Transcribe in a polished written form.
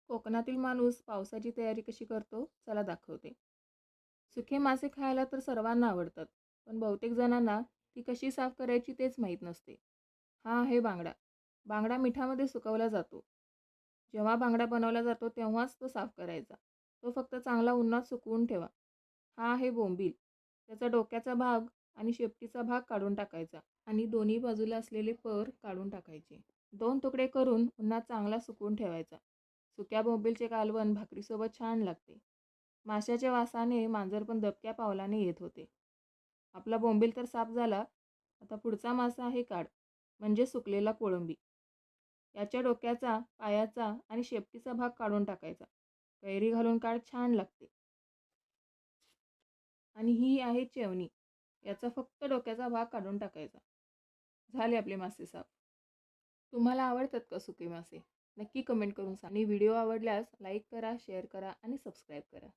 कोकणातील माणूस पावसाची तयारी कशी करतो चला दाखवते. सुके मासे खायला तर सर्वांना आवडतात, पण बहुतेक जणांना ती कशी साफ करायची तेच माहीत नसते. हा आहे बांगडा. बांगडा मिठामध्ये सुकवला जातो. जेव्हा बांगडा बनवला जातो तेव्हाच तो साफ करायचा. तो फक्त चांगला उन्हात सुकवून ठेवा. हा आहे बोंबील. त्याचा डोक्याचा भाग आणि शेपटीचा भाग काढून टाकायचा आणि दोन्ही बाजूला असलेले पर काढून टाकायचे. 2 तुकडे करून उन्हात चांगला सुकवून ठेवायचा. सुक्या बोंबीलचे कालवण भाकरीसोबत छान लागते. माशाच्या वासाने मांजर पण दबक्या पावलाने येत होते. आपला बोंबील तर साफ झाला. आता पुढचा मासा आहे काड, म्हणजे सुकलेला कोळंबी. याच्या डोक्याचा, पायाचा आणि शेपटीचा भाग काढून टाकायचा. कैरी घालून काड छान लागते. आणि ही आहे चेवणी. याचा फक्त डोक्याचा भाग काढून टाकायचा. झाले आपले मासे साफ. तुम्हाला आवडतात का सुके मासे? नक्की कमेंट करून सांगा. आणि व्हिडिओ आवडल्यास लाईक करा, शेअर करा आणि सबस्क्राईब करा.